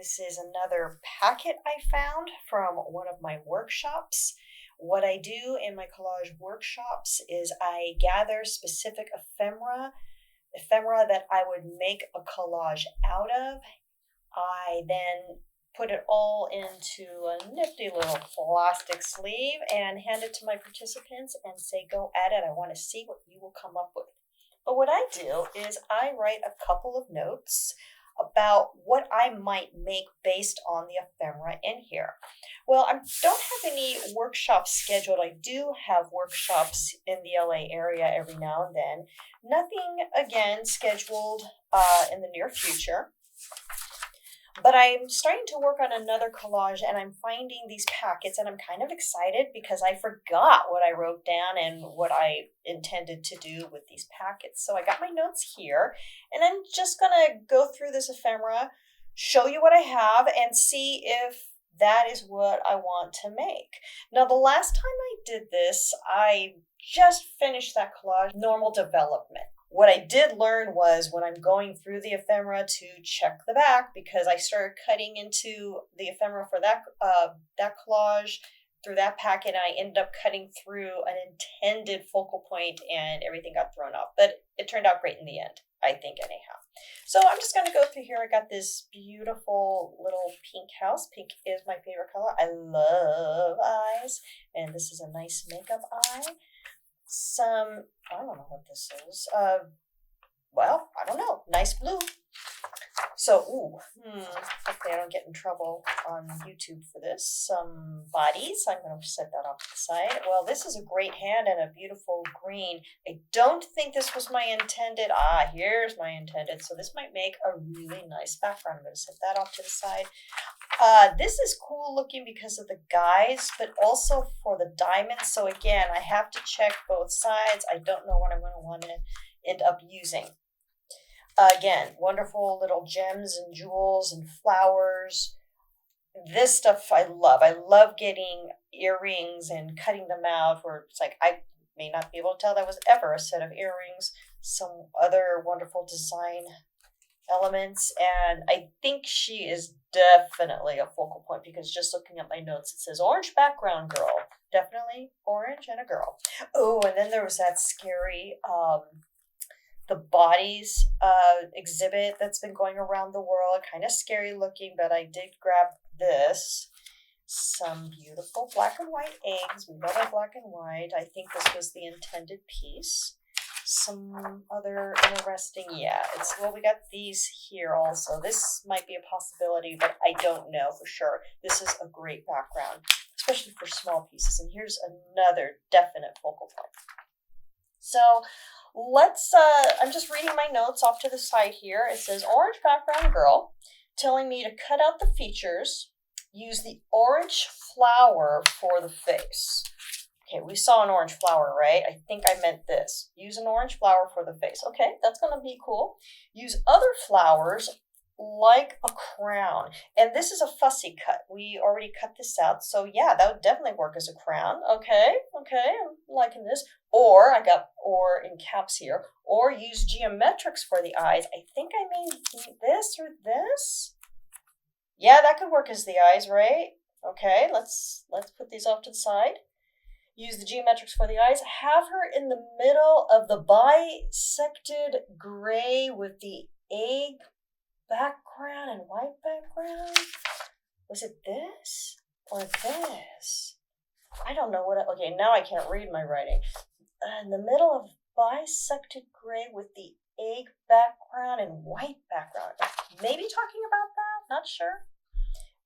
This is another packet I found from one of my workshops. What I do in my collage workshops is I gather specific ephemera that I would make a collage out of. I then put it all into a nifty little plastic sleeve and hand it to my participants and say, go at it. I want to see what you will come up with. But what I do is I write a couple of notes about what I might make based on the ephemera in here. Well, I don't have any workshops scheduled. I do have workshops in the LA area every now and then. Nothing, again, scheduled in the near future. But I'm starting to work on another collage and I'm finding these packets and I'm kind of excited because I forgot what I wrote down and what I intended to do with these packets. So I got my notes here and I'm just going to go through this ephemera, show you what I have and see if that is what I want to make. Now, the last time I did this, I just finished that collage, normal development. What I did learn was when I'm going through the ephemera to check the back, because I started cutting into the ephemera for that collage through that packet, and I ended up cutting through an intended focal point and everything got thrown off. But it turned out great in the end, I think, anyhow. So I'm just going to go through here. I got this beautiful little pink house. Pink is my favorite color. I love eyes. And this is a nice makeup eye. I don't know what this is. Well, I don't know. Nice blue. So, hopefully I don't get in trouble on YouTube for this. Some bodies. I'm going to set that off to the side. Well, this is a great hand and a beautiful green. I don't think this was my intended. Here's my intended. So this might make a really nice background. I'm going to set that off to the side. This is cool looking because of the guys, but also for the diamonds. So again, I have to check both sides. I don't know what I'm going to want to end up using. Again, wonderful little gems and jewels and flowers. This stuff I love. I love getting earrings and cutting them out where it's like I may not be able to tell that was ever a set of earrings. Some other wonderful design elements, and I think she is definitely a focal point because just looking at my notes it says orange background girl. Definitely orange and a girl. Oh, and then there was that scary the bodies exhibit that's been going around the world. Kind of scary looking, but I did grab this. Some beautiful black and white eggs. We love our black and white. I think this was the intended piece. Some other interesting, we got these here also. This might be a possibility, but I don't know for sure. This is a great background, especially for small pieces. And here's another definite focal point. So let's, I'm just reading my notes off to the side here. It says orange background girl, telling me to cut out the features, use the orange flower for the face. Okay, we saw an orange flower, right? I think I meant this. Use an orange flower for the face. Okay, that's going to be cool. Use other flowers like a crown. And this is a fussy cut. We already cut this out. So yeah, that would definitely work as a crown. Okay, I'm liking this. Or, I got or in caps here. Or use geometrics for the eyes. I think I mean this or this. Yeah, that could work as the eyes, right? Okay, let's put these off to the side. Use the geometrics for the eyes. Have her in the middle of the bisected gray with the egg background and white background. Was it this or this? I don't know what. Okay, now I can't read my writing. In the middle of bisected gray with the egg background and white background. Maybe talking about that. Not sure.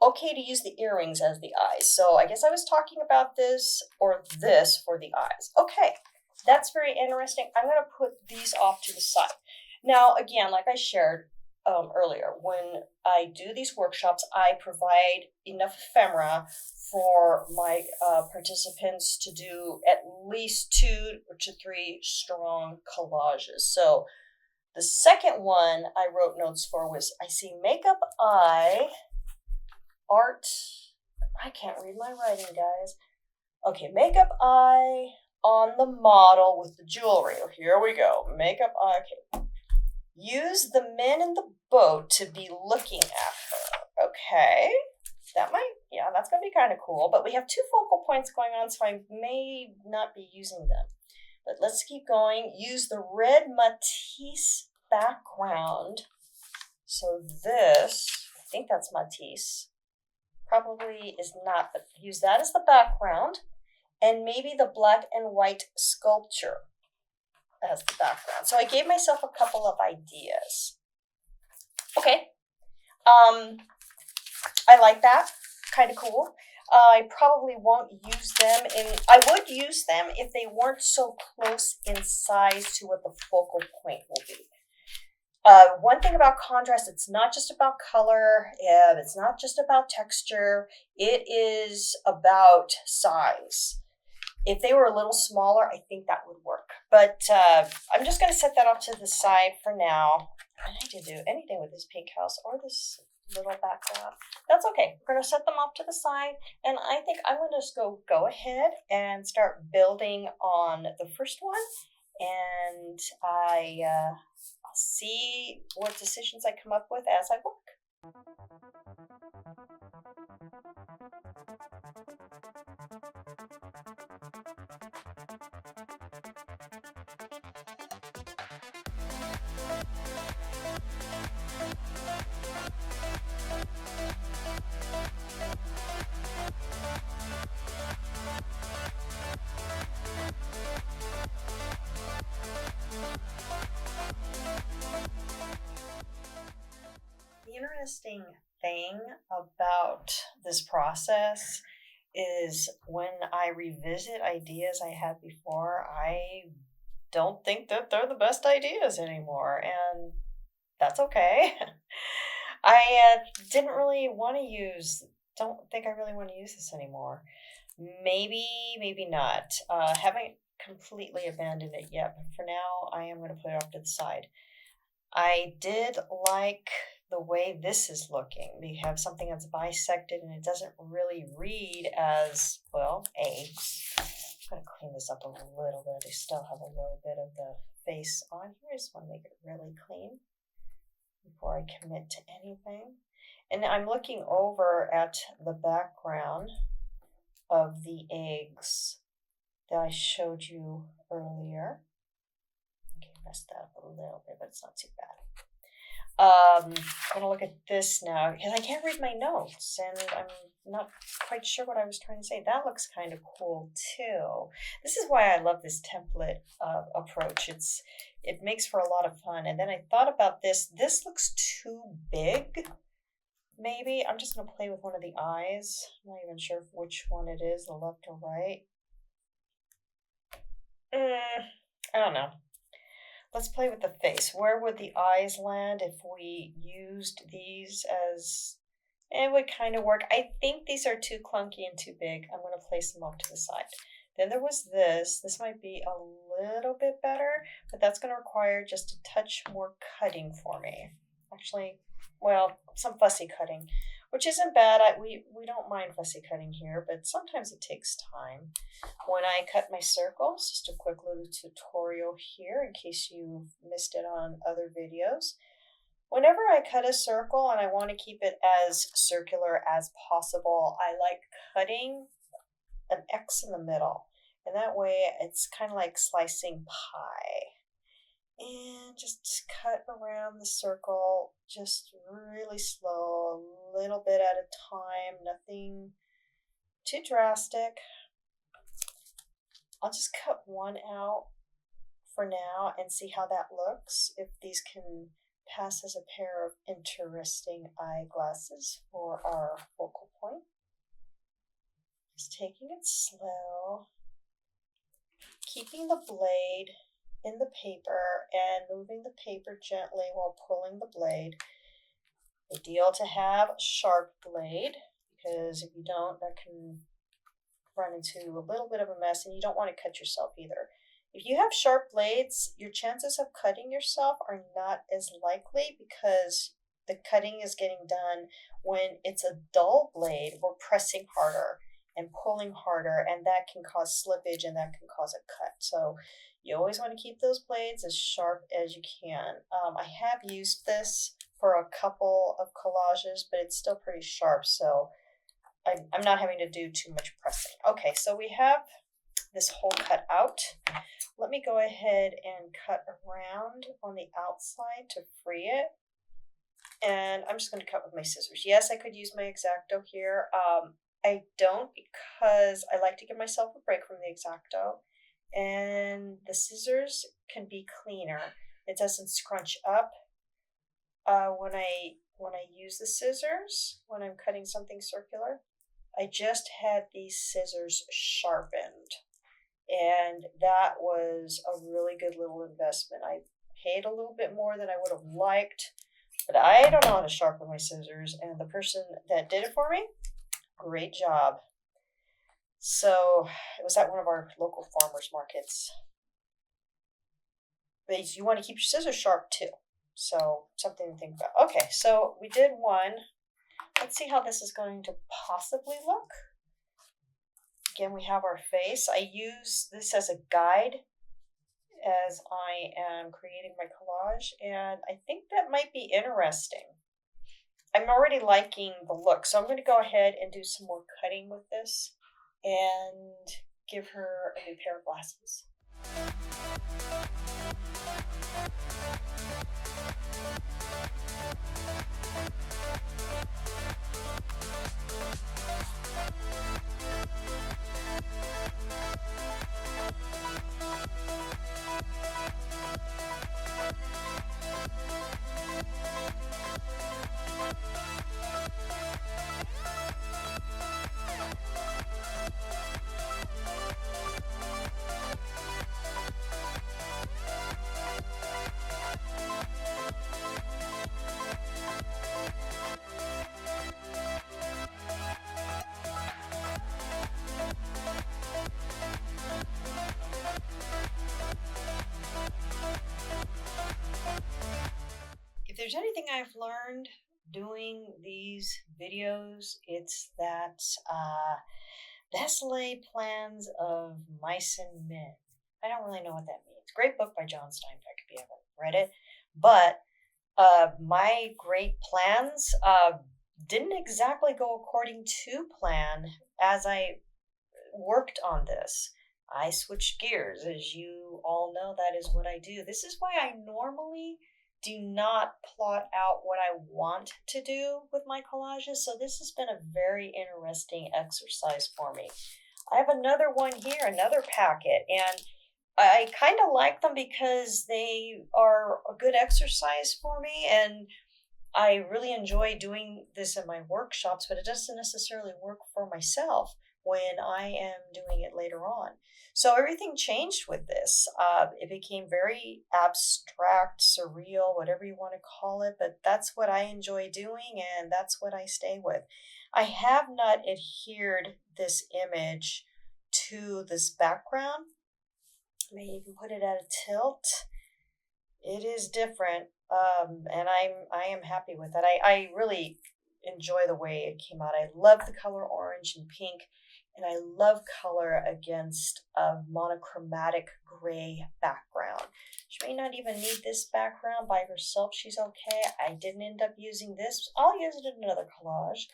Okay to use the earrings as the eyes. So I guess I was talking about this or this for the eyes. Okay, that's very interesting. I'm going to put these off to the side. Now, again, like I shared earlier, when I do these workshops, I provide enough ephemera for my participants to do at least 2 to 3 strong collages. So the second one I wrote notes for was, I see makeup eye, art, I can't read my writing, guys. Okay, makeup eye on the model with the jewelry. Here we go, makeup eye. Okay. Use the men in the boat to be looking at her. Okay. Yeah, that's going to be kind of cool. But we have two focal points going on, so I may not be using them. But let's keep going. Use the red Matisse background. So this, I think that's Matisse. Probably is not, but use that as the background. And maybe the black and white sculpture as the background. So I gave myself a couple of ideas. Okay. I like that. Kind of cool. I probably won't use them I would use them if they weren't so close in size to what the focal point will be. One thing about contrast, it's not just about color, it's not just about texture, it is about size. If they were a little smaller, I think that would work. But I'm just going to set that off to the side for now. I need to do anything with this pink house or this little background. That's okay. We're going to set them off to the side. And I think I'm going to just go ahead and start building on the first one. And I'll see what decisions I come up with as I work. The interesting thing about this process is when I revisit ideas I had before, I don't think that they're the best ideas anymore, and that's okay. I didn't really want to don't think I really want to use this anymore. Maybe not. Haven't completely abandoned it yet, but for now, I am going to put it off to the side. I did like the way this is looking. We have something that's bisected and it doesn't really read as, well, eggs. I'm going to clean this up a little bit. I still have a little bit of the face on here. I just want to make it really clean before I commit to anything. And I'm looking over at the background of the eggs that I showed you earlier. Okay, messed that up a little bit, but it's not too bad. I'm going to look at this now because I can't read my notes and I'm not quite sure what I was trying to say. That looks kind of cool too. This is why I love this template approach. It makes for a lot of fun. And then I thought about this. This looks too big. Maybe I'm just going to play with one of the eyes. I'm not even sure which one it is, the left or right. I don't know. Let's play with the face. Where would the eyes land if we used these as... It would kind of work. I think these are too clunky and too big. I'm going to place them off to the side. Then there was this. This might be a little bit better, but that's going to require just a touch more cutting for me. Actually, well, some fussy cutting, which isn't bad. We don't mind fussy cutting here, but sometimes it takes time. When I cut my circles, just a quick little tutorial here in case you missed it on other videos. Whenever I cut a circle and I want to keep it as circular as possible, I like cutting an X in the middle. And that way it's kind of like slicing pie. And just cut around the circle, just really slow, a little bit at a time, nothing too drastic. I'll just cut one out for now and see how that looks, if these can pass as a pair of interesting eyeglasses for our focal point. Just taking it slow, keeping the blade in the paper and moving the paper gently while pulling the blade. Ideal to have a sharp blade, because if you don't, that can run into a little bit of a mess and you don't want to cut yourself either. If you have sharp blades, your chances of cutting yourself are not as likely because the cutting is getting done when it's a dull blade. We're pressing harder and pulling harder, and that can cause slippage and that can cause a cut. So you always want to keep those blades as sharp as you can. I have used this for a couple of collages, but it's still pretty sharp, so I'm not having to do too much pressing. Okay, so we have this hole cut out. Let me go ahead and cut around on the outside to free it. And I'm just going to cut with my scissors. Yes, I could use my X-Acto here. I don't, because I like to give myself a break from the X-Acto. And the scissors can be cleaner. It doesn't scrunch up when I use the scissors, when I'm cutting something circular. I just had these scissors sharpened, and that was a really good little investment. I paid a little bit more than I would have liked, but I don't know how to sharpen my scissors, and the person that did it for me, great job. So it was at one of our local farmers markets. But you want to keep your scissors sharp too, so something to think about. Okay, so we did one. Let's see how this is going to possibly look. Again, we have our face. I use this as a guide as I am creating my collage, and I think that might be interesting. I'm already liking the look, so I'm going to go ahead and do some more cutting with this and give her a new pair of glasses. If there's anything I've learned doing these videos, it's that Nestle Plans of Mice and Men. I don't really know what that means. Great book by John Steinbeck, if you haven't read it. But my great plans didn't exactly go according to plan as I worked on this. I switched gears. As you all know, that is what I do. This is why I normally do not plot out what I want to do with my collages. So this has been a very interesting exercise for me. I have another one here, another packet, and I kind of like them because they are a good exercise for me, and I really enjoy doing this in my workshops, but it doesn't necessarily work for myself when I am doing it later on. So everything changed with this. It became very abstract, surreal, whatever you want to call it, but that's what I enjoy doing, and that's what I stay with. I have not adhered this image to this background. I may even put it at a tilt. It is different, and I am happy with it. I really enjoy the way it came out. I love the color orange and pink, and I love color against a monochromatic gray background. She may not even need this background by herself. She's okay. I didn't end up using this. I'll use it in another collage.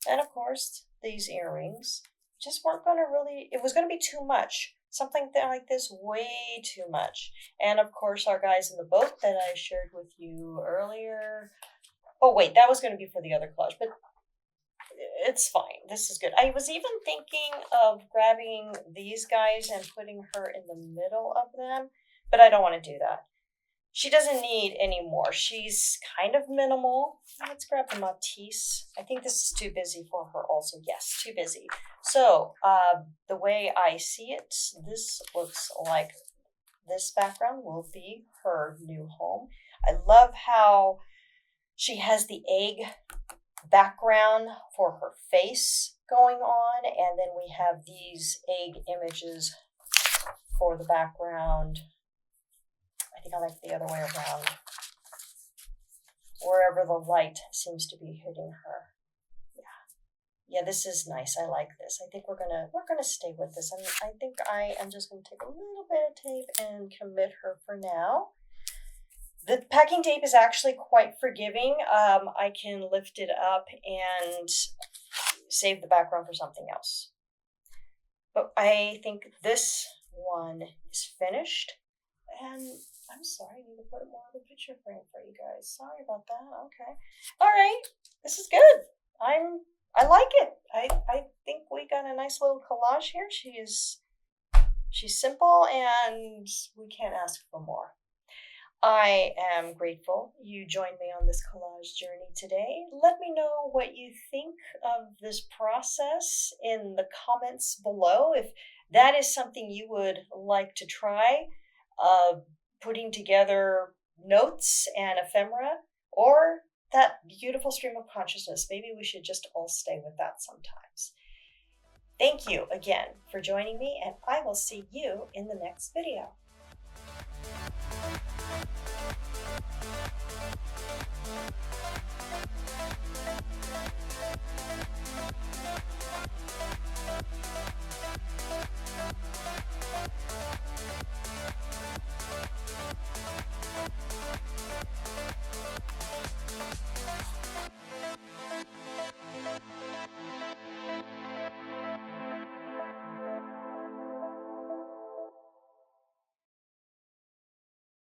And of course, these earrings just weren't going to really, it was going to be too much. Something like this, way too much. And of course, our guys in the boat that I shared with you earlier. Oh, wait, that was going to be for the other collage, but it's fine. This is good. I was even thinking of grabbing these guys and putting her in the middle of them, but I don't want to do that. She doesn't need any more. She's kind of minimal. Let's grab the Matisse. I think this is too busy for her also. Yes, too busy. So the way I see it, this looks like this background will be her new home. I love how she has the egg background for her face going on, and then we have these egg images for the background. I think I like the other way around, wherever the light seems to be hitting her. Yeah, this is nice. I like this. I think we're gonna stay with this, and I think I am just gonna take a little bit of tape and commit her for now. The packing tape is actually quite forgiving. I can lift it up and save the background for something else. But I think this one is finished. And I'm sorry, I need to put more of the picture frame for you guys. Sorry about that. Okay. All right. This is good. I like it. I think we got a nice little collage here. She's simple and we can't ask for more. I am grateful you joined me on this collage journey today. Let me know what you think of this process in the comments below. If that is something you would like to try, putting together notes and ephemera, or that beautiful stream of consciousness. Maybe we should just all stay with that sometimes. Thank you again for joining me, and I will see you in the next video.